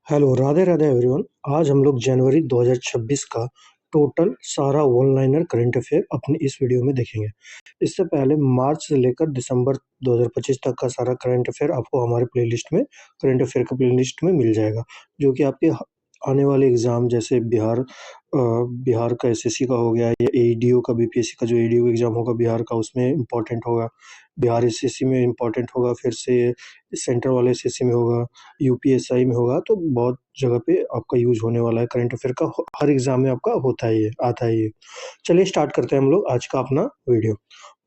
Hello, Radhe Radhe everyone. आज हम लोग जनवरी 2026 का टोटल सारा वन लाइनर करंट अफेयर अपनी इस वीडियो में देखेंगे। इससे पहले मार्च से लेकर दिसंबर 2025 तक का सारा करंट अफेयर आपको हमारे प्लेलिस्ट में करंट अफेयर के प्लेलिस्ट में मिल जाएगा, जो कि आपके आने वाले एग्ज़ाम जैसे बिहार का एसएससी का हो गया या एईडीओ का बीपीएससी का जो एईडीओ एग्ज़ाम होगा बिहार का, उसमें इम्पोर्टेंट होगा। बिहार एसएससी में इम्पोर्टेंट होगा, फिर से सेंट्रल वाले एसएससी में होगा, यूपीएसआई में होगा। तो बहुत जगह पे आपका यूज़ होने वाला है करंट अफेयर का, हर एग्ज़ाम में आपका होता ही है, आता ही है। चलिए स्टार्ट करते हैं हम लोग आज का अपना वीडियो।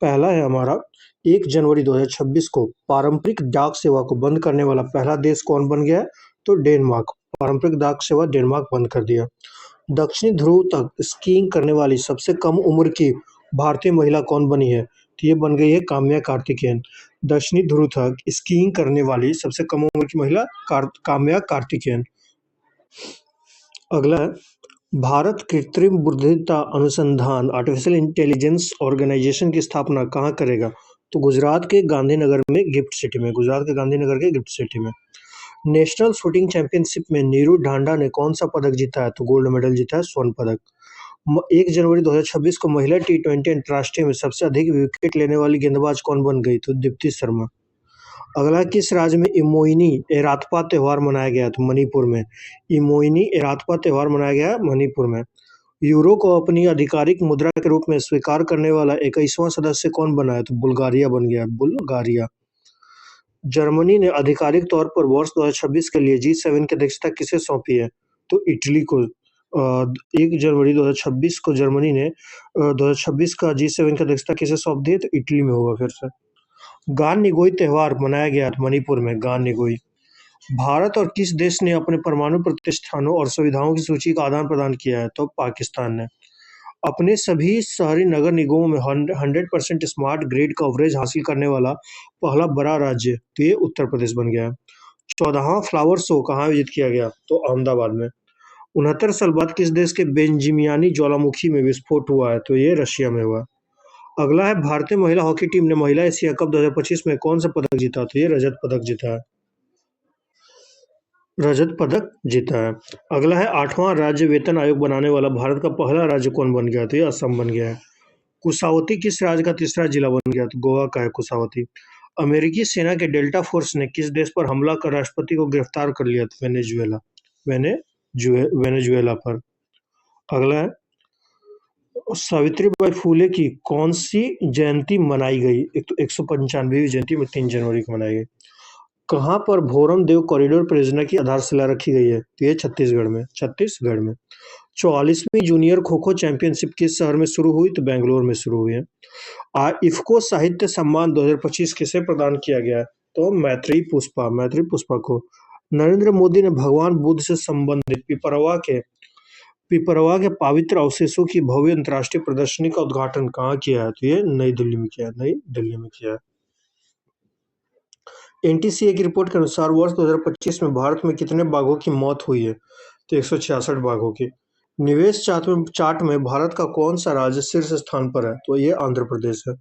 पहला है हमारा, 1 जनवरी 2026 को पारंपरिक डाक सेवा को बंद करने वाला पहला देश कौन बन गया है? तो डेनमार्क। पारंपरिक डाक सेवा डेनमार्क बंद कर दिया। दक्षिणी ध्रुव तक स्कीइंग करने वाली सबसे कम उम्र की भारतीय महिला कौन बनी है? तो ये बन गई है काम्या कार्तिकेयन। दक्षिणी ध्रुव तक स्कीइंग करने वाली सबसे कम उम्र की महिला काम्या कार्तिकेयन। अगला है, भारत कृत्रिम बुद्धिमत्ता अनुसंधान आर्टिफिशियल इंटेलिजेंस ऑर्गेनाइजेशन की स्थापना कहाँ करेगा? तो गुजरात के गांधीनगर में, गिफ्ट सिटी में, गुजरात के गांधीनगर के गिफ्ट सिटी में। नेशनल शूटिंग चैंपियनशिप में नीरू ढांडा ने कौन सा पदक जीता है? तो गोल्ड मेडल जीता है, स्वर्ण पदक। 1 जनवरी 2026 को महिला टी20 अंतर्राष्ट्रीय में सबसे अधिक विकेट लेने वाली गेंदबाज कौन बन गई? तो दीप्ति शर्मा। अगला, किस राज्य में इमोइनी एराथपा त्योहार मनाया गया? तो मणिपुर में। इमोइनी एराथपा त्योहार मनाया गया मणिपुर में। यूरो को अपनी आधिकारिक मुद्रा के रूप में स्वीकार करने वाला 21वां सदस्य कौन बना है? तो बुल्गारिया बन गया, बुल्गारिया। जर्मनी ने आधिकारिक तौर पर वर्ष 2026 के लिए G7 की अध्यक्षता किसे सौंपी है? तो इटली को। 1 जनवरी 2026 को जर्मनी ने 2026 का G7 की अध्यक्षता किसे सौंप दी है? तो इटली में होगा फिर से। गान निगोई त्योहार मनाया गया मणिपुर में, गान निगोई। भारत और किस देश ने अपने परमाणु प्रतिष्ठानों और सुविधाओं की सूची का आदान प्रदान किया है? तो पाकिस्तान ने। अपने सभी शहरी नगर निगमों में 100% स्मार्ट ग्रिड कवरेज हासिल करने वाला पहला बड़ा राज्य, तो ये उत्तर प्रदेश बन गया है। 14वां फ्लावर शो कहाँ आयोजित किया गया? तो अहमदाबाद में। 69 साल बाद किस देश के बेंजिमियानी ज्वालामुखी में विस्फोट हुआ है? तो ये रशिया में हुआ। अगला है, भारतीय महिला हॉकी टीम ने महिला एशिया कप 2025 में कौन सा पदक जीता? तो ये रजत पदक जीता है, रजत पदक जीता है। अगला है, 8वां राज्य वेतन आयोग बनाने वाला भारत का पहला राज्य कौन बन गया? तो ये असम बन गया है। कुशावती किस राज्य का तीसरा जिला बन गया? तो गोवा का है कुशावती। अमेरिकी सेना के डेल्टा फोर्स ने किस देश पर हमला कर राष्ट्रपति को गिरफ्तार कर लिया? तो वेनेजुएला, वेनेजुएला पर। अगला है, सावित्रीबाई फूले की कौन सी जयंती मनाई गई? एक तो 195वीं जयंती में 3 जनवरी को मनाई गई। कहाँ पर भोरम देव कॉरिडोर परियोजना की आधारशिला रखी गई है? तो ये छत्तीसगढ़ में, छत्तीसगढ़ में। 44वीं जूनियर खो खो चैंपियनशिप किस शहर में शुरू हुई? तो बेंगलोर में शुरू हुई है। इफ्को साहित्य सम्मान 2025 किसे प्रदान किया गया? तो मैत्री पुष्पा को। नरेंद्र मोदी ने भगवान बुद्ध से संबंधित पिपरवा के पवित्र अवशेषों की भव्य अंतर्राष्ट्रीय प्रदर्शनी का उद्घाटन कहाँ किया है? तो ये नई दिल्ली में किया है, नई दिल्ली में किया है। एनटीसीए की रिपोर्ट के अनुसार वर्ष 2025 में भारत में कितने बाघों की मौत हुई है? तो 166 बाघों की। निवेश चार्ट में भारत का कौन सा राज्य शीर्ष स्थान पर है? तो ये आंध्र प्रदेश है।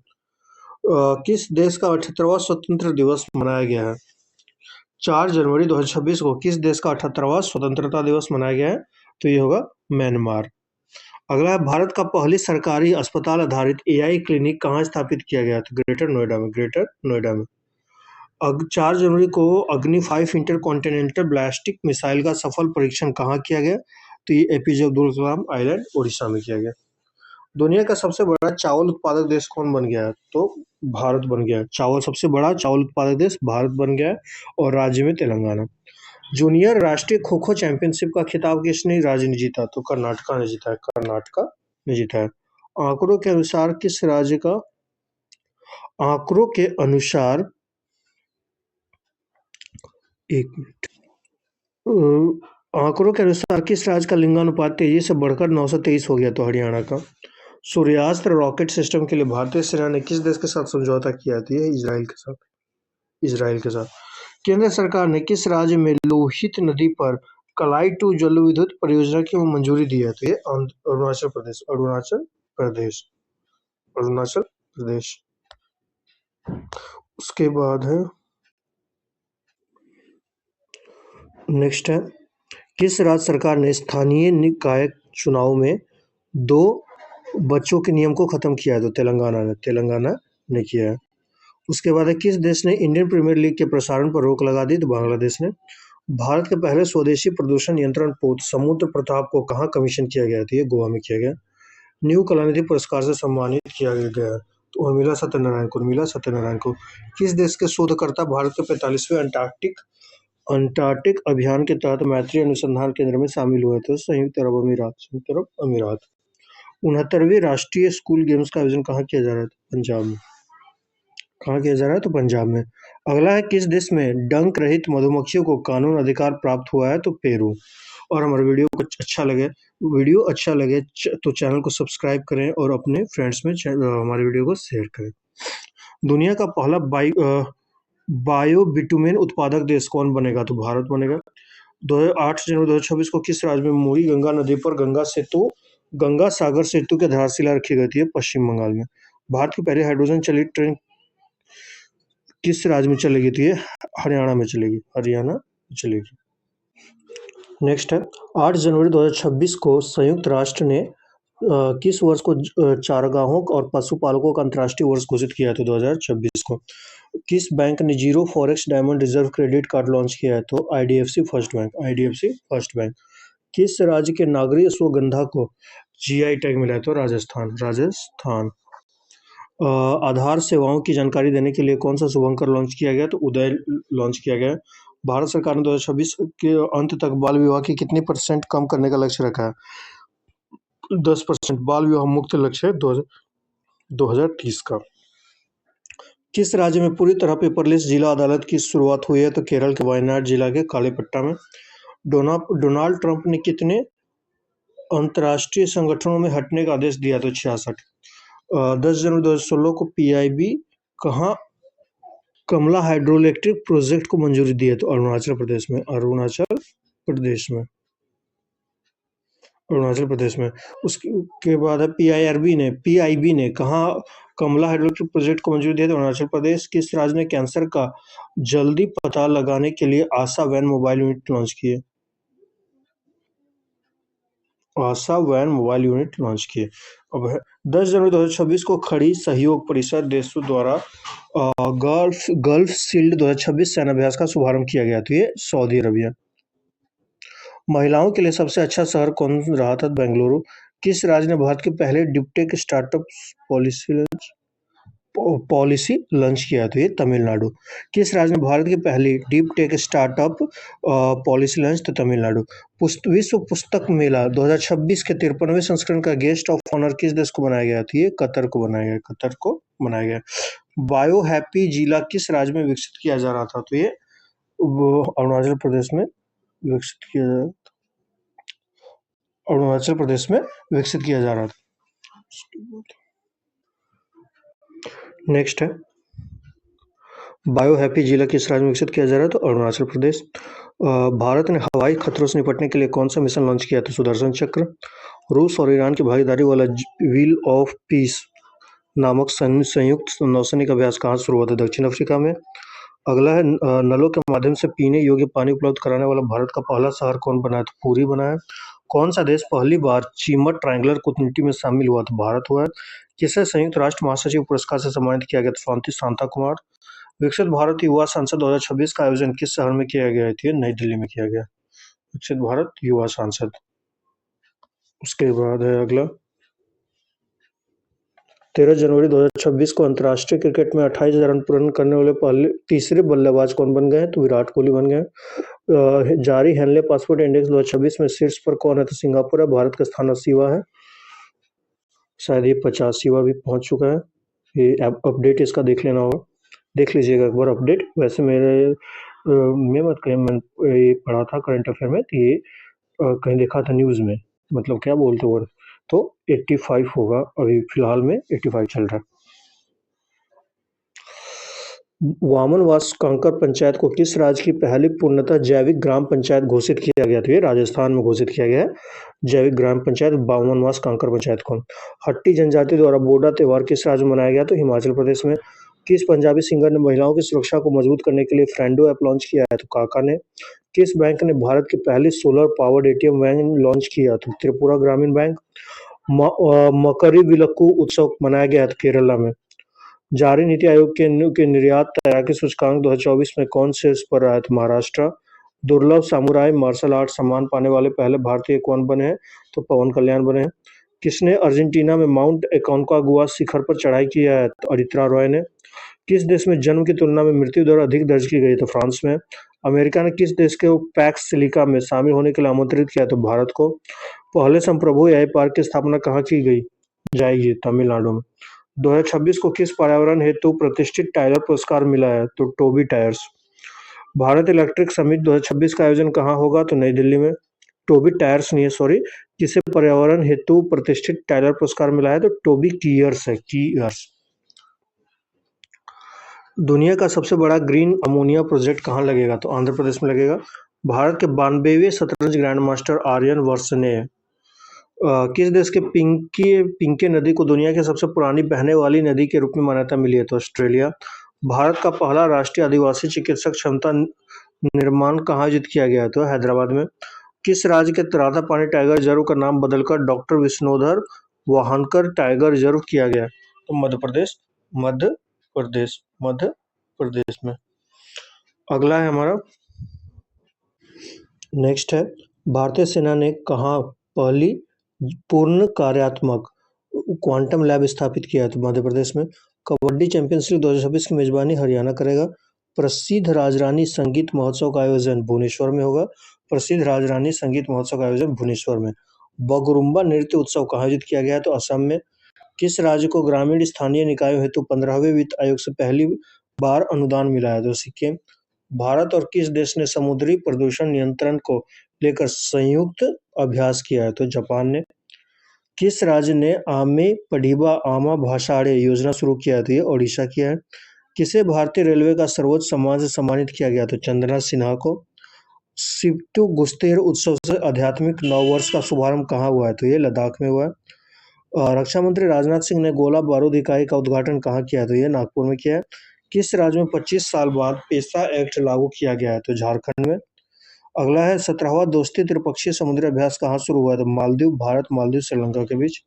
किस देश का 78वां स्वतंत्रता दिवस मनाया गया है? 4 जनवरी 2026 को किस देश का 78वां स्वतंत्रता दिवस मनाया गया है? तो ये होगा म्यांमार। अगला है, भारत का पहली सरकारी अस्पताल आधारित एआई क्लिनिक कहाँ स्थापित किया गया? तो ग्रेटर नोएडा में, ग्रेटर नोएडा में। 4 जनवरी को अग्नि 5 इंटर कॉन्टिनेंटल बैलिस्टिक मिसाइल का सफल परीक्षण कहाँ किया गया? तो ये एपीजे अब्दुल कलाम आइलैंड, उड़ीसा में किया गया। दुनिया का सबसे बड़ा चावल उत्पादक देश कौन बन गया है? तो भारत बन गया है। सबसे बड़ा चावल उत्पादक देश भारत बन गया है, और राज्य में तेलंगाना। जूनियर राष्ट्रीय खो खो चैंपियनशिप का खिताब किसने राज्य ने जीता? तो कर्नाटका ने जीता है, कर्नाटका ने जीता है। आंकड़ों के अनुसार किस राज्य का आंकड़ों के अनुसार एक मिनट आंकड़ों के अनुसार किस राज्य का लिंगानुपात तेजी से बढ़कर 923 हो गया? तो हरियाणा का। सूर्यास्त्र रॉकेट सिस्टम के लिए भारतीय सेना ने किस देश के साथ समझौता किया? तो ये इजराइल के साथ, इजराइल के साथ। केंद्र सरकार ने किस राज्य में लोहित नदी पर कलाई टू जल विद्युत परियोजना की मंजूरी दी है? तो ये अरुणाचल प्रदेश, अरुणाचल प्रदेश, अरुणाचल प्रदेश। उसके बाद है, नेक्स्ट है, किस राज्य सरकार ने स्थानीय निकाय चुनाव में 2 बच्चों के नियम को खत्म किया है? तो तेलंगाना ने किया है। उसके बाद है, किस देश ने इंडियन प्रीमियर लीग के प्रसारण पर रोक लगा दी? तो बांग्लादेश ने। भारत के पहले स्वदेशी प्रदूषण नियंत्रण पोत समुद्र प्रताप को कहाँ कमीशन किया गया था? ये गोवा में किया गया। न्यू कलानिधि पुरस्कार से सम्मानित किया गया तो उर्मिला सत्यनारायण को। किस देश के शोधकर्ता भारत के 45वें अंटार्कटिक अभियान के तहत मैत्री अनुसंधान केंद्र में शामिल हुए थे? संयुक्त अरब अमीरात। 69वीं राष्ट्रीय स्कूल गेम्स का आयोजन कहाँ किया जा रहा है? पंजाब में। कहाँ किया जा रहा है? तो पंजाब में। अगला है, किस देश में डंक रहित मधुमक्खियों को कानून अधिकार प्राप्त हुआ है? तो पेरू। और हमारे वीडियो अच्छा लगे तो चैनल को सब्सक्राइब करें और अपने फ्रेंड्स में हमारे वीडियो को शेयर करें। दुनिया का पहला बायो बिटुमेन उत्पादक देश कौन बनेगा? तो भारत बनेगा। 8 जनवरी 2026 को किस राज्य में मुड़ी गंगा नदी पर गंगा सागर सेतु की आधारशिला रखी गई थी? पश्चिम बंगाल में। भारत की पहली हाइड्रोजन चलित ट्रेन किस राज्य में चलेगी? तो ये हरियाणा में चलेगी। नेक्स्ट है, 8 जनवरी 2026 को संयुक्त राष्ट्र ने किस वर्ष को चारागाहों और पशुपालकों का अंतर्राष्ट्रीय वर्ष घोषित किया है? तो 2026 को। किस बैंक ने zero forex diamond reserve credit card launch किया है? तो आईडीएफसी फर्स्ट बैंक। किस राज्य के नागरी अश्वगंधा को जीआई टैग मिला है? तो राजस्थान। आधार सेवाओं की जानकारी देने के लिए कौन सा शुभंकर लॉन्च किया गया? तो उदय लॉन्च किया गया। भारत सरकार ने 2026 के अंत तक बाल विवाह की कितनी % कम करने का लक्ष्य रखा है? 10%। बाल विवाह मुक्त लक्ष्य है 2030 का। किस राज्य में पूरी तरह पेपरलेस जिला अदालत की शुरुआत हुई है? तो केरल के वायनाड जिला के कालेपट्टा में। डोनाल्ड ट्रंप ने कितने अंतर्राष्ट्रीय संगठनों में हटने का आदेश दिया? तो 66। 10 जनवरी 2016 को पीआईबी कहाँ कमला हाइड्रोइलेक्ट्रिक प्रोजेक्ट को मंजूरी दी है? तो अरुणाचल प्रदेश में। उसके बाद है, पीआईबी ने कहाँ कमला हाइड्रोइलेक्ट्रिक प्रोजेक्ट को मंजूरी दी है? तो अरुणाचल प्रदेश। किस राज्य ने कैंसर का जल्दी पता लगाने के लिए आशा वैन मोबाइल यूनिट लॉन्च किए? अब है, 10 जनवरी 2026 को खड़ी सहयोग परिषद देशों द्वारा गल्फ शील्ड 2026 सेनाभ्यास का शुभारंभ किया गया। तो ये सऊदी अरबिया। महिलाओं के लिए सबसे अच्छा शहर कौन रहा था? बेंगलुरु। किस राज्य ने भारत के पहले डिपटेक स्टार्टअप पॉलिसी लॉन्च किया? तो ये तमिलनाडु। किस राज्य ने भारत की पहली deep tech startup policy launch? तो तमिलनाडु। विश्व पुस्तक मेला 2026 के 53वें संस्करण का गेस्ट ऑफ ऑनर किस देश को बनाया गया? तो ये कतर को बनाया गया। बायो हैप्पी जिला किस राज्य में विकसित किया जा रहा था? तो ये अरुणाचल प्रदेश में विकसित किया जा रहा था। नेक्स्ट है, बायो हैप्पी जिला किस राज्य में विकसित किया जा रहा है? तो अरुणाचल प्रदेश। भारत ने हवाई खतरों से निपटने के लिए कौन सा मिशन लॉन्च किया? तो सुदर्शन चक्र। रूस और ईरान की भागीदारी वाला व्हील ऑफ पीस नामक संयुक्त नौसैनिक अभ्यास कहाँ शुरू हुआ था? दक्षिण अफ्रीका में। अगला है, नलों के माध्यम से पीने योग्य पानी उपलब्ध कराने वाला भारत का पहला शहर कौन बना है? तो पुरी बना है। कौन सा देश पहली बार चीमट ट्रायंगुलर कूटनीति में शामिल हुआ? तो भारत हुआ है। किसे संयुक्त राष्ट्र महासचिव पुरस्कार से सम्मानित किया गया? तो शांता कुमार। विकसित भारत युवा संसद 2026 का आयोजन किस शहर में किया गया है? नई दिल्ली में किया गया। विकसित भारत युवा संसद। उसके बाद है अगला, 13 जनवरी 2026 को अंतर्राष्ट्रीय क्रिकेट में 28 रन पूर्ण करने वाले तीसरे बल्लेबाज कौन बन गए? तो विराट कोहली बन गए। जारी हेनले पासपोर्ट इंडेक्स 2026 में शीर्ष पर कौन है? तो सिंगापुर है। भारत का स्थान 80वां है, शायद ये 85वां भी पहुंच चुका है। ये अपडेट इसका देख लीजिएगा एक बार अपडेट। वैसे मैं मत कहीं मैंने पढ़ा था करंट अफेयर में, तो ये कहीं देखा था न्यूज में, मतलब क्या बोलते हो, तो 85 होगा। अभी फिलहाल में 85 चल रहा है। वामनवास कांकर पंचायत को किस राज्य की पहली पूर्णतः जैविक ग्राम पंचायत घोषित किया गया? तो ये राजस्थान में घोषित किया गया है जैविक ग्राम पंचायत वामनवास कांकर पंचायत को। हट्टी जनजाति द्वारा बोडा त्योहार किस राज्य में मनाया गया? तो हिमाचल प्रदेश में। किस पंजाबी सिंगर ने महिलाओं की सुरक्षा को मजबूत करने के लिए फ्रेंडो ऐप लॉन्च किया है? तो काका ने। किस बैंक ने भारत की पहली solar powered ATM van launch किया? तो त्रिपुरा ग्रामीण बैंक। मकरविलक्कू उत्सव मनाया गया था केरला में। जारी नीति आयोग के निर्यात तैयारी सूचकांक 2024 में कौन शीर्ष पर रहा? तो महाराष्ट्र। दुर्लभ सामुराई मार्शल आर्ट सम्मान पाने वाले पहले भारतीय कौन बने हैं? तो पवन कल्याण बने हैं। किसने अर्जेंटीना में माउंट एकोनकागुआ शिखर पर चढ़ाई किया है? तो अरित्रा रॉय ने। किस देश में जन्म की तुलना में मृत्यु दर अधिक दर्ज की गई? तो फ्रांस में। अमेरिका ने किस देश को पैक्स सिलिका में शामिल होने के लिए आमंत्रित किया? तो भारत को। पहले संप्रभु एआई पार्क की स्थापना कहाँ की गई जाएगी? तमिलनाडु में। 2026 को किस पर्यावरण हेतु प्रतिष्ठित टाइगर पुरस्कार मिला है? तो टोबी टायर्स। भारत इलेक्ट्रिक समिट 2026 का आयोजन कहाँ होगा? तो नई दिल्ली में। टोबी टायर्स नहीं है, सॉरी। किसे पर्यावरण हेतु प्रतिष्ठित टाइगर पुरस्कार मिला है? तो टोबी कीयर्स है, कीयर्स। दुनिया का सबसे बड़ा ग्रीन अमोनिया प्रोजेक्ट कहाँ लगेगा? तो आंध्र प्रदेश में लगेगा। भारत के 92वें शतरंज ग्रैंड मास्टर आर्यन वर्ष ने किस देश के पिंके नदी को दुनिया की सबसे पुरानी बहने वाली नदी के रूप में मान्यता मिली है? तो ऑस्ट्रेलिया। भारत का पहला राष्ट्रीय आदिवासी चिकित्सक क्षमता निर्माण कहाँ आयोजित किया गया? तो हैदराबाद में। किस राज्य के राधापानी टाइगर रिजर्व का नाम बदलकर डॉक्टर विष्णुधर वाहनकर टाइगर रिजर्व किया गया? तो मध्य प्रदेश। मध्य प्रदेश में। अगला है हमारा, नेक्स्ट है, भारतीय सेना ने कहाँ पहली पूर्ण कार्यात्मक क्वांटम लैब स्थापित किया? तो मध्य प्रदेश में। कबड्डी चैंपियंस लीग 2026 की मेजबानी हरियाणा करेगा। प्रसिद्ध राजरानी संगीत महोत्सव का आयोजन भुवनेश्वर में होगा। प्रसिद्ध राजरानी संगीत महोत्सव का आयोजन भुवनेश्वर में। बगरुम्बा नृत्य उत्सव कहाँ आयोजित किया गया? तो असम में। किस राज्य को ग्रामीण स्थानीय निकायों हेतु 15वें वित्त आयोग से पहली बार अनुदान मिला है? तो सिक्किम। भारत और किस देश ने समुद्री प्रदूषण नियंत्रण को लेकर संयुक्त अभ्यास किया है? तो जापान ने। किस राज्य ने आमे पढ़िबा आमा भाषाड़े योजना शुरू किया है? तो ये ओडिशा किया है। किसे भारतीय रेलवे का सर्वोच्च सम्मान से सम्मानित किया गया? तो चंद्रनाथ सिन्हा को। सिप्तु गुस्तेर उत्सव से आध्यात्मिक नववर्ष का शुभारंभ कहाँ हुआ है? तो ये लद्दाख में हुआ है। रक्षा मंत्री राजनाथ सिंह ने गोला बारूद इकाई का उद्घाटन कहाँ किया? तो ये नागपुर में किया है। किस राज्य में 25 साल बाद पेसा एक्ट लागू किया गया है? तो झारखंड में। अगला है 17वां दोस्ती त्रिपक्षीय समुद्री अभ्यास कहाँ शुरू हुआ? तो मालदीव, भारत, मालदीव, श्रीलंका के बीच।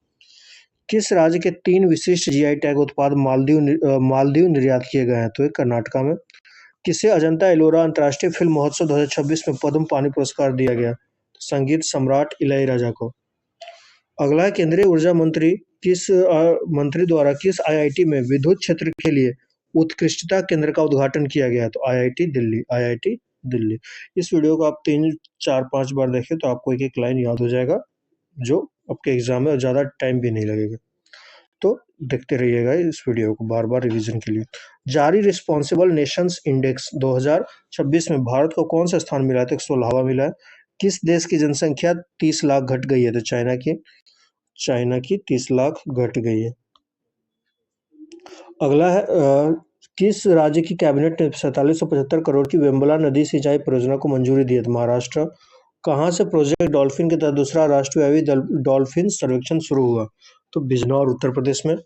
किस राज्य के 3 विशिष्ट जीआई टैग उत्पाद मालदीव निर्यात किए गए हैं? तो ये कर्नाटका में। किसे अजंता एलोरा अंतर्राष्ट्रीय फिल्म महोत्सव 2026 में पद्म पानी पुरस्कार दिया गया? संगीत सम्राट इलैयाराजा को। अगला है केंद्रीय ऊर्जा मंत्री मंत्री द्वारा किस आईआईटी में विद्युत क्षेत्र के लिए उत्कृष्टता केंद्र का उद्घाटन किया गया? तो आईआईटी दिल्ली। इस वीडियो को आप 3, 4, 5 बार देखें तो आपको एक एक लाइन याद हो जाएगा, जो आपके एग्जाम में ज़्यादा टाइम भी नहीं लगेगा। तो देखते रहिएगा इस वीडियो को बार बार रिवीजन के लिए। जारी रिस्पॉन्सिबल नेशंस इंडेक्स 2026 में भारत को कौन सा स्थान मिला है? तो 116वां मिला है। किस देश की जनसंख्या 30 लाख घट गई है? तो चाइना की 30 लाख घट गई है। अगला है किस राज्य की कैबिनेट ने 4775 करोड़ की वेम्बला नदी सिंचाई परियोजना को मंजूरी दी है? तो महाराष्ट्र। कहाँ से प्रोजेक्ट डॉल्फिन के तहत दूसरा राष्ट्रव्यापी डॉल्फिन सर्वेक्षण शुरू हुआ? तो बिजनौर, उत्तर प्रदेश में।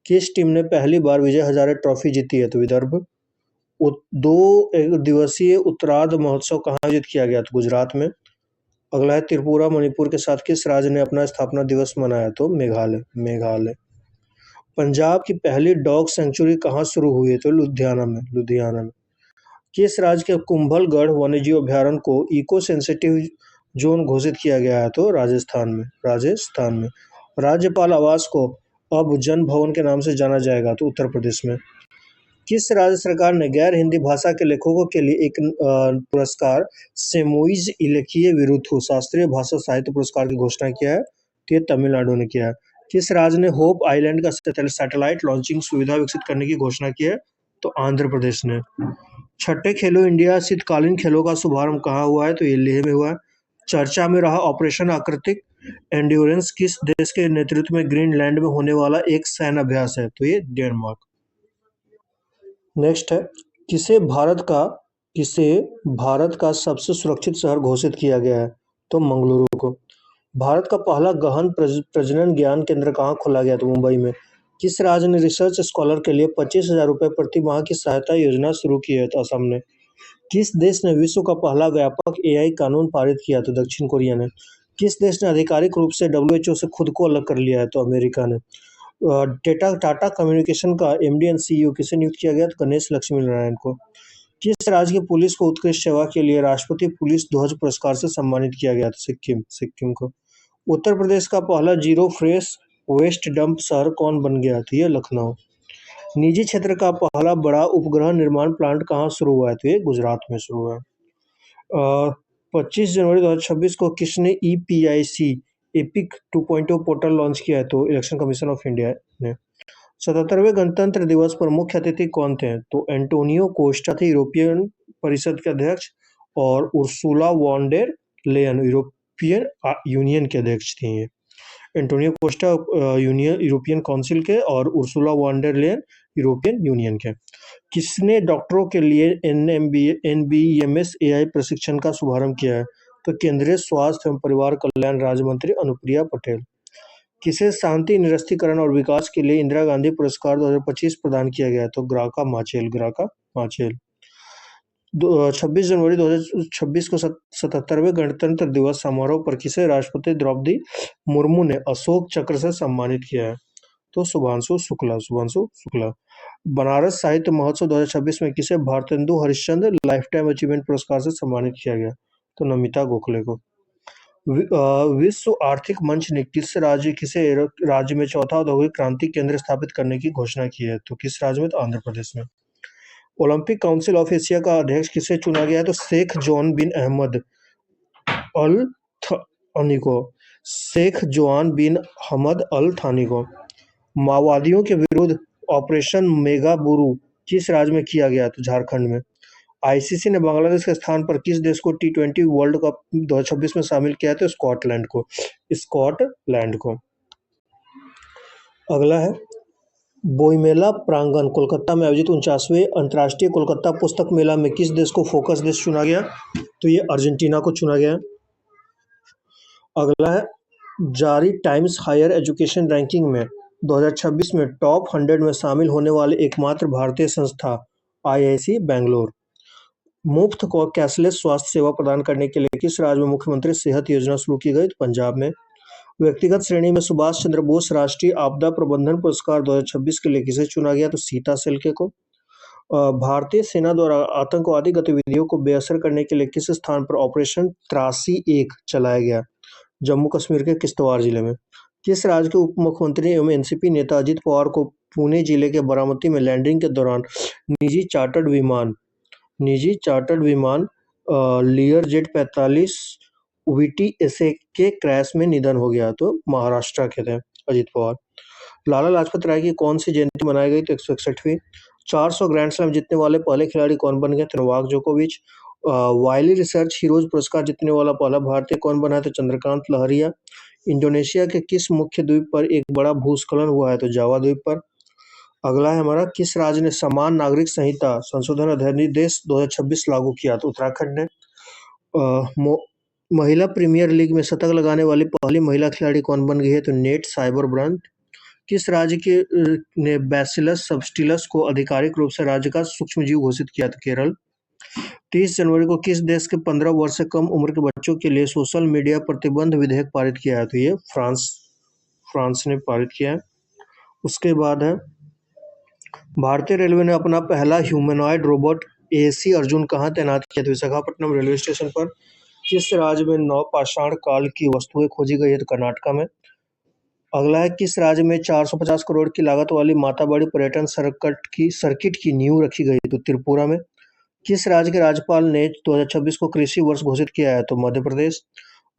किस टीम ने पहली बार विजय हजारे ट्रॉफी जीती है? तो विदर्भ। 2 दिवसीय उत्तरार्ध महोत्सव कहाँ आयोजित किया गया? तो गुजरात में। अगला है त्रिपुरा मणिपुर के साथ किस राज्य ने अपना स्थापना दिवस मनाया? तो मेघालय। पंजाब की पहली डॉग सेंचुरी कहाँ शुरू हुई है? तो लुधियाना में। किस राज्य के कुंभलगढ़ वन्यजीव अभयारण्य को इको सेंसिटिव जोन घोषित किया गया है? तो राजस्थान में। राज्यपाल आवास को अब जन भवन के नाम से जाना जाएगा? तो उत्तर प्रदेश में। किस राज्य सरकार ने गैर हिंदी भाषा के लेखकों के लिए एक पुरस्कार सेमोइज इलेकिये विरुथु शास्त्रीय भाषा साहित्य पुरस्कार की घोषणा किया है? तो ये तमिलनाडु ने किया है। किस राज्य ने होप आइलैंड का सैटेलाइट लॉन्चिंग सुविधा विकसित करने की घोषणा की है? तो आंध्र प्रदेश ने। छठे खेलो इंडिया शीतकालीन खेलों का शुभारंभ कहाँ हुआ है? तो ये लेह में हुआ है। चर्चा में रहा ऑपरेशन आकृतिक एंड्योरेंस किस देश के नेतृत्व में ग्रीनलैंड में होने वाला एक सैन्य अभ्यास है? तो ये डेनमार्क। नेक्स्ट है किसे भारत का सबसे सुरक्षित शहर घोषित किया गया है? तो मंगलुरु को। भारत का पहला गहन प्रजनन ज्ञान केंद्र कहाँ खोला गया? तो मुंबई में। किस राज्य ने रिसर्च स्कॉलर के लिए 25,000 रुपये प्रति माह की सहायता योजना शुरू की है? तो असम ने। किस देश ने विश्व का पहला व्यापक एआई कानून पारित किया? तो दक्षिण कोरिया ने। किस देश ने आधिकारिक रूप से डब्ल्यूएचओ से खुद को अलग कर लिया है? तो अमेरिका ने। टाटा कम्युनिकेशन का एमडी एंड सीईओ किसे नियुक्त किया गया? तो गणेश लक्ष्मी नारायण को। किस राज्य की पुलिस को उत्कृष्ट सेवा के लिए राष्ट्रपति पुलिस ध्वज पुरस्कार से सम्मानित किया गया? तो सिक्किम को। उत्तर प्रदेश का पहला जीरो फ्रेश वेस्ट डंप शहर कौन बन गया? तो ये लखनऊ। निजी क्षेत्र का पहला बड़ा उपग्रह निर्माण प्लांट कहाँ शुरू हुआ है? तो ये गुजरात में शुरू हुआ है। 25 जनवरी 2026 को किसने ईपीआईसी एपिक 2.0 पोर्टल लॉन्च किया है? तो इलेक्शन कमीशन ऑफ इंडिया ने। 77वें गणतंत्र दिवस पर मुख्य अतिथि कौन थे? तो एंटोनियो कोस्टा थे, यूरोपियन परिषद के अध्यक्ष, और Ursula von der Leyen European Union के अध्यक्ष थी। ये एंटोनियो कोस्टा यूरोपियन काउंसिल के और Ursula von der Leyen European Union के। किसने डॉक्टरों के लिए एनबीएमएस एआई प्रशिक्षण का शुभारंभ किया है? तो केंद्रीय स्वास्थ्य एवं परिवार कल्याण राज्य मंत्री अनुप्रिया पटेल। किसे शांति निरस्त्रीकरण और विकास के लिए इंदिरा गांधी पुरस्कार 2025 प्रदान किया गया? तो ग्राका माचेल। 26 जनवरी 2026 को 77वें गणतंत्र दिवस समारोह पर किसे राष्ट्रपति द्रौपदी मुर्मू ने अशोक चक्र से सम्मानित किया है? तो शुभांशु शुक्ला। बनारस साहित्य महोत्सव 2026 में किसे Bharatendu Harishchandra life time achievement पुरस्कार से सम्मानित किया गया? तो नमिता गोखले को। विश्व आर्थिक मंच ने किसे राज्य में चौथा औद्योगिक क्रांति केंद्र स्थापित करने की घोषणा की है? तो किस राज्य में? तो आंध्र प्रदेश में। ओलंपिक काउंसिल ऑफ एशिया का अध्यक्ष किसे चुना गया है? तो शेख जोन बिन अहमद अल थानी को। शेख जोआन बिन हमद अल थानी को। माओवादियों के विरुद्ध ऑपरेशन मेगा बुरू किस राज्य में किया गया? तो झारखंड में। आईसीसी ने बांग्लादेश के स्थान पर किस देश को टी20 वर्ल्ड कप 2026 में शामिल किया? तो स्कॉटलैंड को। अगला है बोईमेला प्रांगण कोलकाता में आयोजित 49वें अंतर्राष्ट्रीय कोलकाता पुस्तक मेला में किस देश को फोकस देश चुना गया? तो ये अर्जेंटीना को चुना गया। अगला है जारी टाइम्स हायर एजुकेशन रैंकिंग में 2026 में टॉप 100 में शामिल होने वाले एकमात्र भारतीय संस्था आईआईसी बेंगलोर। मुफ्त को कैशलेस स्वास्थ्य सेवा प्रदान करने के लिए किस राज्य में मुख्यमंत्री सेहत योजना शुरू की गई? तो पंजाब में। व्यक्तिगत श्रेणी में सुभाष चंद्र बोस राष्ट्रीय आपदा प्रबंधन पुरस्कार 2026 के लिए किसे चुना गया? तो सीता सेल्के को। भारतीय सेना द्वारा आतंकवादी गतिविधियों को बेअसर करने के लिए किस स्थान पर ऑपरेशन 83-1 चलाया गया? जम्मू कश्मीर के किश्तवाड़ जिले में। किस राज्य के उप मुख्यमंत्री एवं एनसीपी नेता अजित पवार को पुणे जिले के बारामती में लैंडिंग के दौरान निजी चार्टर्ड विमान लियर जेट 45 वीटीएसए के क्रैश में निधन हो गया? तो महाराष्ट्र के थे अजित पवार। लाला लाजपत राय की कौन सी जयंती मनाई गई? तो 161वीं। 400 ग्रैंड स्लैम जीतने वाले पहले खिलाड़ी कौन बन गए? तो नोवाक जोकोविच। वाइली रिसर्च हीरोज पुरस्कार जीतने वाला पहला भारतीय कौन बना है? तो चंद्रकांत लहरिया। इंडोनेशिया के किस मुख्य द्वीप पर एक बड़ा भूस्खलन हुआ है? तो जावा द्वीप पर। अगला है हमारा किस राज्य ने समान नागरिक संहिता संशोधन अध्यादेश 2026 लागू किया? तो उत्तराखंड ने। महिला प्रीमियर लीग में शतक लगाने वाली पहली महिला खिलाड़ी कौन बन गई है? तो नेट साइबर ब्रांड। किस राज्य के ने बैसिलस सबटिलिस को आधिकारिक रूप से राज्य का सूक्ष्मजीव घोषित किया? तो केरल। 30 जनवरी को किस देश के 15 वर्ष से कम उम्र के बच्चों के लिए सोशल मीडिया प्रतिबंध विधेयक पारित किया है? तो ये फ्रांस ने पारित किया है। उसके बाद है भारतीय रेलवे ने अपना पहला ह्यूमनॉइड रोबोट एसी अर्जुन कहाँ तैनात किया? तो विशाखापट्टनम रेलवे स्टेशन पर। किस राज्य में नवपाषाण काल की वस्तुएं खोजी गई है? तो कर्नाटक में। अगला है किस राज्य में 450 करोड़ की लागत वाली माताबड़ी पर्यटन सर्किट की नींव रखी गई? तो त्रिपुरा में। किस राज्य के राज्यपाल ने 2026 को कृषि वर्ष घोषित किया है? तो मध्य प्रदेश।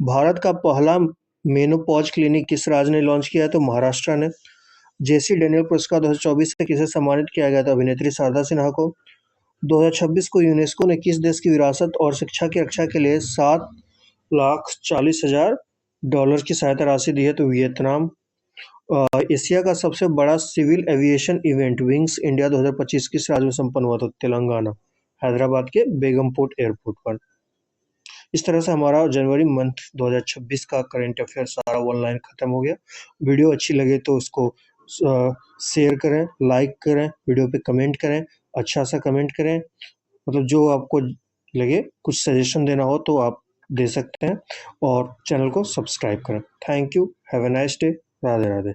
भारत का पहला मेनोपॉज क्लिनिक किस राज्य ने लॉन्च किया है? तो महाराष्ट्र ने। जेसी डेनियल पुरस्कार 2024 से किसे सम्मानित किया गया था? अभिनेत्री शारदा सिन्हा को। 2026 को यूनेस्को ने किस देश की विरासत और शिक्षा की रक्षा के लिए $7,40,000 की सहायता राशि दी है? तो वियतनाम। एशिया का सबसे बड़ा civil aviation event Wings India 2025 किस राज्य में संपन्न हुआ? तो तेलंगाना, हैदराबाद के बेगमपुट एयरपोर्ट पर। इस तरह से हमारा जनवरी मंथ 2026 का करंट अफेयर सारा ऑनलाइन खत्म हो गया। वीडियो अच्छी लगे तो उसको शेयर करें, लाइक करें, वीडियो पे कमेंट करें, अच्छा सा कमेंट करें, मतलब जो आपको लगे, कुछ सजेशन देना हो तो आप दे सकते हैं और चैनल को सब्सक्राइब करें। Thank you, have a nice day, Radhe Radhe.